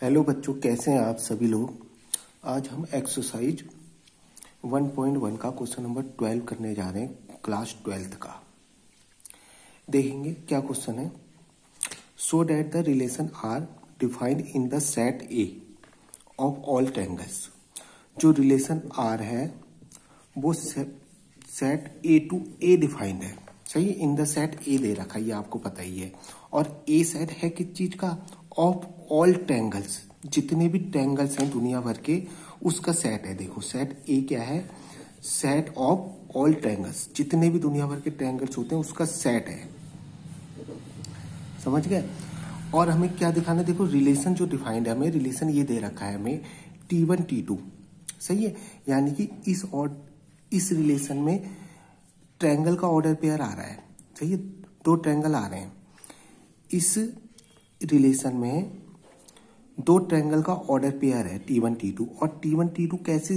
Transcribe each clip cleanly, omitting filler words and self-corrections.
Hello बच्चों, कैसे हैं आप सभी लोग। आज हम एक्सरसाइज 1.1 का क्वेश्चन नंबर 12 करने जा रहे हैं, क्लास 12th का। देखेंगे क्या क्वेश्चन है। So that the relation R defined in the set A of all triangles. जो रिलेशन आर है वो set A to A defined है। सही है, इन द सेट ए दे रखा है, ये आपको पता ही है। और ए सेट है किस चीज का? ऑफ ऑल ट्रायंगल्स, जितने भी ट्रायंगल्स हैं दुनिया भर के उसका सेट है। देखो सेट ए क्या है? सेट ऑफ ऑल ट्रायंगल्स, जितने भी दुनिया भर के ट्रायंगल्स होते हैं उसका सेट है। समझ गए। और हमें क्या दिखाना है? देखो रिलेशन जो डिफाइंड है, हमें रिलेशन ये दे रखा है हमें T1 T2। सही है, यानी कि इस रिलेशन में ट्रायंगल का ऑर्डर पेयर आ रहा है। सही है, दो ट्रायंगल आ रहे हैं इस रिलेशन में। दो ट्रायंगल का ऑर्डर पेयर है T1 T2। और T1 T2 कैसे?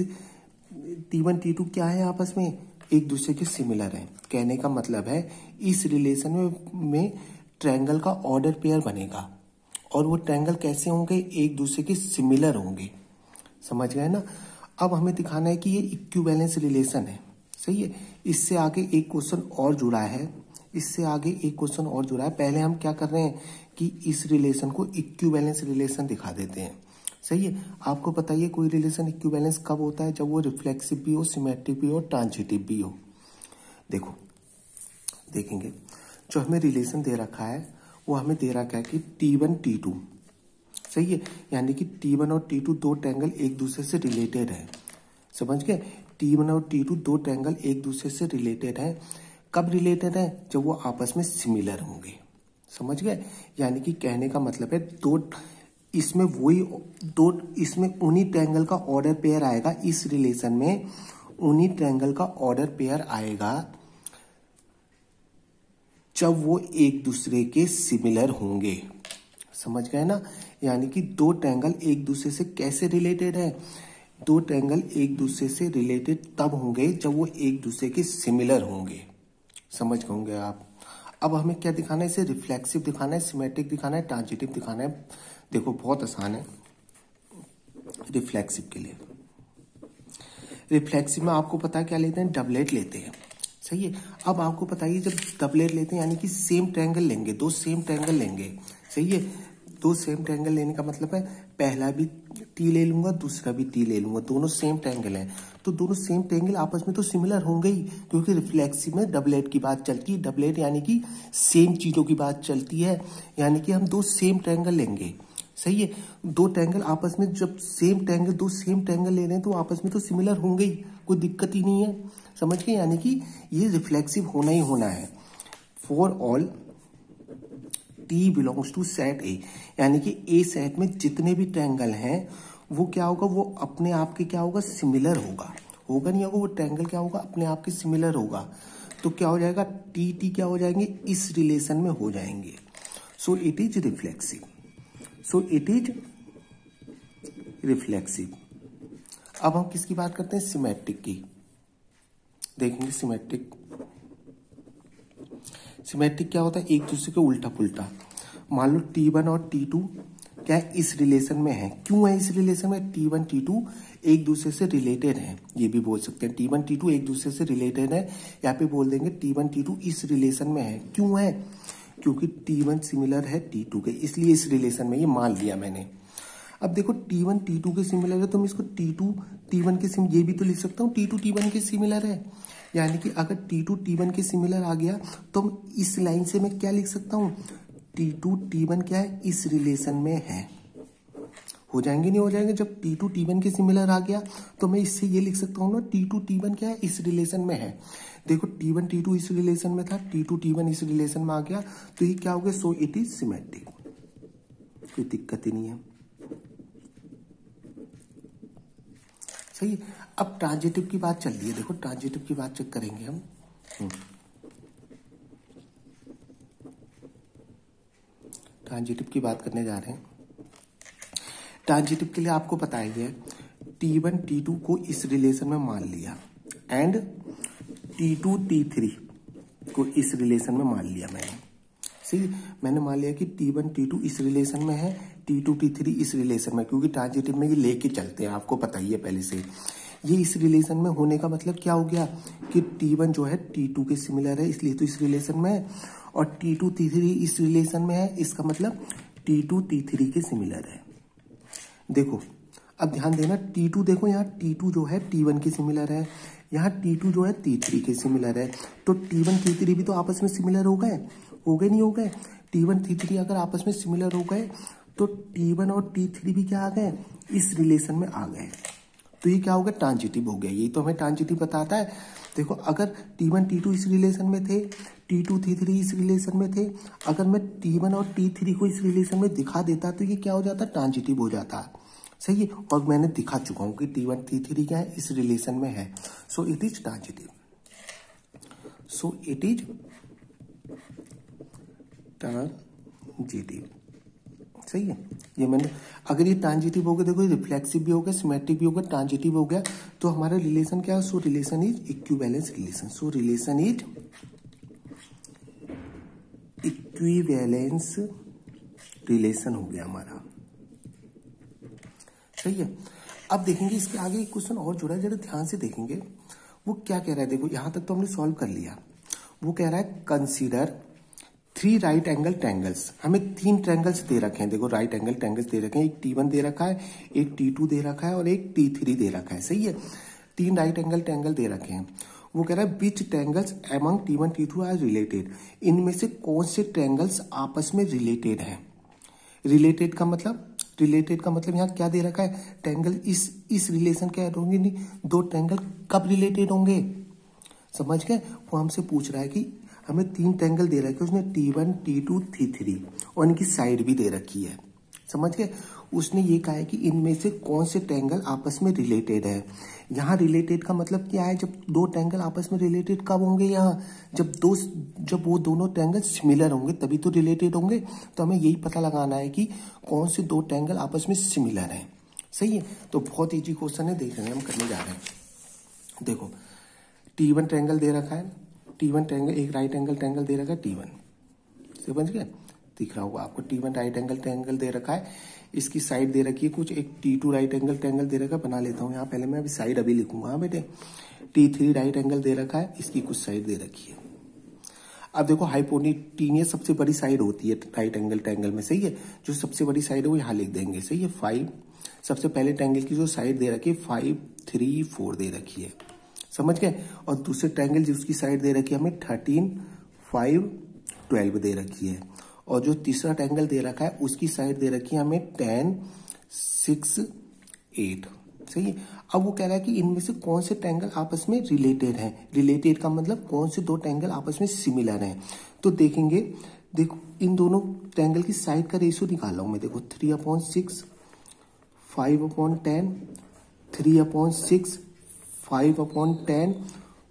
T1 T2 क्या है? आपस में एक दूसरे के सिमिलर हैं। कहने का मतलब है इस रिलेशन में ट्रायंगल का ऑर्डर पेयर बनेगा और वो ट्रायंगल कैसे होंगे? एक दूसरे के सिमिलर होंगे। समझ गए ना। अब हमें दिखाना है कि ये इक्विवेलेंस रिलेशन है। सही है, इससे आगे एक क्वेश्चन और जुड़ा है, इससे आगे एक क्वेश्चन और जुड़ा है। पहले हम क्या कर रहे हैं कि इस रिलेशन को इक्विवेलेंस रिलेशन दिखा देते हैं। सही है, आपको पता ही है कोई रिलेशन इक्विवेलेंस कब होता है? जब वो रिफ्लेक्सिव भी हो, सिमेट्रिक भी हो, ट्रांजिटिव भी हो। देखो देखेंगे, जो हमें रिलेशन दे रखा है वो हमें दे रखा है कि T1 T2। सही है, यानी कि T1 और T2 दो ट्रायंगल एक दूसरे से रिलेटेड है। समझ गए, T1 और T2 दो ट्रायंगल एक दूसरे से रिलेटेड है। कब रिलेटेड है? जब वो आपस में सिमिलर होंगे। समझ गए, यानी कि कहने का मतलब है इसमें उन्हीं ट्रायंगल का ऑर्डर पेयर आएगा। इस रिलेशन में उन्हीं ट्रायंगल का ऑर्डर पेयर आएगा जब वो एक दूसरे के सिमिलर होंगे। समझ गए ना, यानी कि दो ट्रायंगल एक दूसरे से कैसे रिलेटेड है? दो ट्रायंगल एक दूसरे से रिलेटेड तब होंगे जब वो एक दूसरे के सिमिलर होंगे। समझ गए होंगे आप। अब हमें क्या दिखाना है? इसे रिफ्लेक्सिव दिखाना है, सिमेट्रिक दिखाना है, ट्रांजिटिव दिखाना है। देखो बहुत आसान है रिफ्लेक्सिव के लिए। रिफ्लेक्सिव में आपको पता है क्या लेते हैं? डबलेट लेते हैं। सही है, अब आपको पता है जब डबलेट लेते हैं यानी कि सेम ट्रायंगल लेंगे, दो सेम ट्रायंगल लेंगे। सही है, दो सेम ट्रायंगल लेने का मतलब है पहला भी T ले लूंगा, दूसरा भी T ले लूंगा, दोनों सेम ट्रायंगल हैं। तो दोनों सेम ट्रायंगल आपस में तो सिमिलर होंगे ही, क्योंकि रिफ्लेक्सिव में डबलेट की बात चलती है। डबलेट यानी कि सेम चीजों की बात चलती है, यानी कि हम दो सेम ट्रायंगल लेंगे। सही है, दो ट्रायंगल आपस में जब दो सेम ट्रायंगल ले रहे हैं तो आपस में तो सिमिलर होंगे ही, कोई दिक्कत ही नहीं है। समझ गए, यानी कि ये रिफ्लेक्सिव होना ही होना है। For all T belongs to set A, यानी कि ए सेट में जितने भी ट्रायंगल हैं वो क्या होगा? वो अपने आप के क्या होगा? सिमिलर होगा। होगा नहीं होगा, वो ट्रायंगल क्या होगा? अपने आप के सिमिलर होगा। तो क्या हो जाएगा? T क्या हो जाएंगे? इस रिलेशन में हो जाएंगे। So it is reflexive. So it is reflexive. अब हम किसकी बात करते हैं? सिमेट्रिक की। देखेंगे सिमेट्रिक। सिमेट्रिक क्या होता है? एक दूसरे के उल्टा पुल्टा। मान लो T1 और T2 क्या है? इस रिलेशन में है। क्यों है इस रिलेशन में? T1 T2 एक दूसरे से रिलेटेड है, ये भी बोल सकते हैं। T1 T2 एक दूसरे से रिलेटेड है, यहाँ पे बोल देंगे T1 T2 इस रिलेशन में है। क्यों है? क्योंकि T1 सिमिलर है T2 के, इसलिए इस रिलेशन में ये मान लिया मैंने। अब देखो T1 T2 के सिमिलर है तो मैं इसको T2 T1 के ये भी तो लिख सकता हूँ T2 T1 के सिमिलर है। यानी कि अगर T2 T1 के सिमिलर आ गया तो इस लाइन से मैं क्या लिख सकता हूँ? T2 T1 क्या है? इस रिलेशन में है। हो जाएंगे नहीं हो जाएंगे? जब T2 T1 के सिमिलर आ गया तो मैं इससे ये लिख सकता हूँ ना, T2 T1 क्या है? इस रिलेशन में है। देखो T1 T2 इस रिलेशन में था, T2 T1 इस रिलेशन में आ गया तो ये क्या हो गया? So it is symmetric. कोई दिक्कत ही नहीं है। सही है, अब ट्रांजिटिव की बात चल रही है। देखो ट्रांजिटिव की बात चेक करेंगे हम। ट्रांजिटिव की बात करने जा रहे हैं। ट्रांजिटिव के लिए आपको पता ही है T1 T2 को इस रिलेशन में मान लिया एंड T2 T3 को इस रिलेशन में मान लिया मैंने। सही, मैंने मान लिया कि T1 T2 इस रिलेशन में है, T2 T3 इस रिलेशन में, क्योंकि ट्रांजिटिव में ये लेके चलते हैं, आपको पता ही है पहले से। ये इस रिलेशन में होने का मतलब क्या हो गया कि T1 जो है T2 के सिमिलर है, इसलिए तो इस रिलेशन में है, और T2 T3 इस रिलेशन में है, इसका मतलब T2 T3 के सिमिलर है। देखो अब ध्यान देना, T2 देखो यहाँ T2 जो है T1 के सिमिलर है, यहाँ T2 जो है T3 के सिमिलर है, तो T1 T3 भी तो आपस में सिमिलर हो गए नहीं हो गए? T1 T3 अगर आपस में सिमिलर हो गए तो T1 और T3 भी क्या आ गए, इस रिलेशन में आ गए, तो ये क्या हो गया, ट्रांजिटिव हो गया। यही तो हमें ट्रांजिटिव बताता है। देखो अगर T1 T2 इस रिलेशन में थे, T2 T3 इस रिलेशन में थे, अगर मैं T1 और T3 को इस रिलेशन में दिखा देता तो ये क्या हो जाता, ट्रांजिटिव हो जाता। सही है, और मैंने दिखा चुका हूं कि T1 T3 क्या है, इस रिलेशन में है, so it is transitive. So it is transitive. सही है, ये मैंने, अगर ये ट्रांजिटिव हो गया, देखो रिफ्लेक्सिव भी हो गया, सिमेट्रिक भी हो गया, ट्रांजिटिव हो गया, तो हमारा रिलेशन क्या है, सो relation is equivalence relation. So relation is equivalence relation हो गया हमारा। सही है, अब देखेंगे इसके आगे एक क्वेश्चन और जुड़ा है, जरा ध्यान से देखेंगे वो क्या कह रहा है। देखो यहां तक तो हमने सॉल्व कर लिया। वो कह रहा है कंसीडर 3 राइट एंगल ट्रायंगल्स। हमें 3 ट्रायंगल्स दे रखे हैं, देखो राइट एंगल ट्रायंगल्स दे रखे हैं, एक T1 दे रखा है, एक T2 दे रखा है और एक T3 दे रखा है। सही है, 3 राइट एंगल ट्रायंगल दे रखे हैं। वो कह रहा है which triangles among T1 T2 are related, इनमें से कौन से ट्रायंगल्स आपस में रिलेटेड है। रिलेटेड का मतलब यहाँ क्या दे रखा है, ट्रायंगल इस रिलेशन के ऐड होंगे, नहीं, 2 ट्रायंगल कब रिलेटेड होंगे, समझ गए। वो हमसे पूछ रहा है कि हमें 3 ट्रायंगल दे रखे, उसने T1 T2 T3 और इनकी साइड भी दे रखी है, समझ गए। उसने ये कहा है कि इनमें से कौन से ट्रायंगल आपस में रिलेटेड है। यहाँ रिलेटेड का मतलब क्या है, जब 2 ट्रायंगल आपस में रिलेटेड कब होंगे, यहाँ जब वो दोनों ट्रायंगल सिमिलर होंगे तभी तो रिलेटेड होंगे। तो हमें यही पता लगाना है कि कौन से 2 ट्रायंगल आपस में सिमिलर हैं। सही है, तो बहुत ईजी क्वेश्चन है, देख रहे हैं हम करने जा रहे हैं। देखो T1 ट्रायंगल दे रखा है, T1 ट्रायंगल, एक राइट एंगल ट्रायंगल दे रखा है T1, समझ गए, दिख रहा होगा आपको। T1 राइट एंगल ट्रायंगल दे रखा है, इसकी साइड दे रखी है कुछ, एक T2 राइट एंगल ट्रायंगल दे रखा है, बना लेता हूँ यहाँ पहले मैं, अभी साइड अभी लिखूंगा। हाँ बेटे, T3 राइट एंगल दे रखा है, इसकी कुछ साइड दे रखी है। अब देखो हाइपोटेन्यूज सबसे बड़ी साइड होती है राइट एंगल ट्रायंगल में। सही है, जो सबसे बड़ी साइड है वो यहाँ लिख देंगे। सही है, 5 सबसे पहले ट्रायंगल की जो साइड दे रखी है 5 3 4 दे रखी है, समझ गए। और दूसरे ट्रायंगल जिसकी साइड दे रखी है हमें 13 5 12 दे रखी है। और जो तीसरा ट्रायंगल दे रखा है उसकी साइड दे रखी है हमें 10 6 8। सही है, अब वो कह रहा है कि इनमें से कौन से ट्रायंगल आपस में रिलेटेड हैं। रिलेटेड का मतलब कौन से 2 ट्रायंगल आपस में सिमिलर हैं। तो देखेंगे, देखो इन दोनों ट्रायंगल की साइड का रेशियो निकाला हूं मैं। देखो 3/6 5/10 3/6 5/10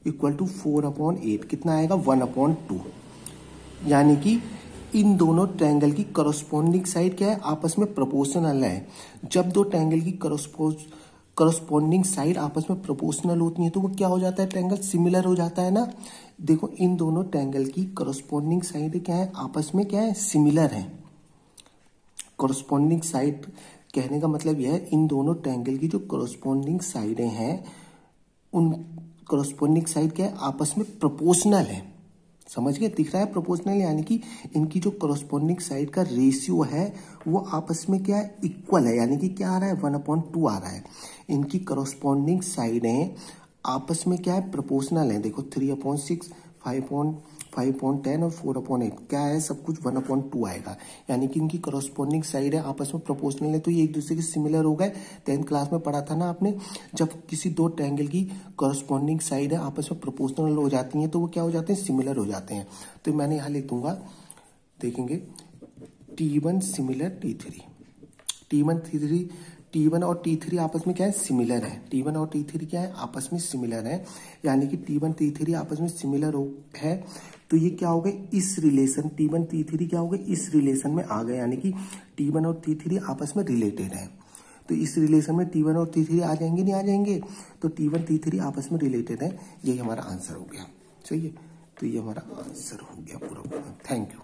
इक्वल टू 4/8, कितना आएगा 1/2। यानी कि इन दोनों ट्रायंगल की करस्पॉन्डिंग साइड क्या है, आपस में प्रोपोर्शनल है। जब 2 ट्रायंगल की करस्पॉन्डिंग साइड आपस में प्रोपोर्शनल होती है तो वो क्या हो जाता है, ट्रायंगल सिमिलर हो जाता है ना। देखो इन दोनों ट्रायंगल की करस्पॉन्डिंग साइड क्या है, आपस में क्या है, सिमिलर है। करस्पॉन्डिंग साइड कहने का मतलब यह है, इन दोनों ट्रायंगल की जो करस्पॉन्डिंग साइडें हैं उन करस्पॉन्डिंग साइड क्या है, आपस में प्रोपोर्शनल है। समझ गए, दिख रहा है प्रोपोर्शनल, यानी कि इनकी जो करस्पॉन्डिंग साइड का रेशियो है वो आपस में क्या है, इक्वल है। यानी कि क्या आ रहा है, 1/2 आ रहा है। इनकी करस्पॉन्डिंग साइडें आपस में क्या है, प्रोपोर्शनल है। देखो 3/6 5/10 और 4/8 क्या है, सब कुछ 1/2 आएगा। यानी कि इनकी करस्पॉन्डिंग साइड है आपस में प्रोपोर्शनल है, तो ये एक दूसरे के सिमिलर हो गए। 10th क्लास में पढ़ा था ना आपने, जब किसी 2 ट्रायंगल की करस्पॉन्डिंग साइड है आपस में प्रोपोर्शनल हो जाती हैं तो वो क्या हो जाते हैं, सिमिलर हो जाते हैं। तो मैंने यहाँ लिख दूंगा, देखेंगे T1 सिमिलर T1 और T3 आपस में क्या है, सिमिलर है। T1 और T3 क्या है, आपस में सिमिलर है। यानी कि T1 T3 आपस में सिमिलर है, तो ये क्या हो गए, इस रिलेशन T1 T3 क्या हो गए, इस रिलेशन में आ गए। यानी कि T1 और T3 आपस में रिलेटेड है, तो इस रिलेशन में T1 और T3 आ जाएंगे, नहीं आ जाएंगे। तो T1 T3 आपस में रिलेटेड है, यही हमारा आंसर हो गया। सही है, तो ये हमारा आंसर हो गया पूरा। Thank you.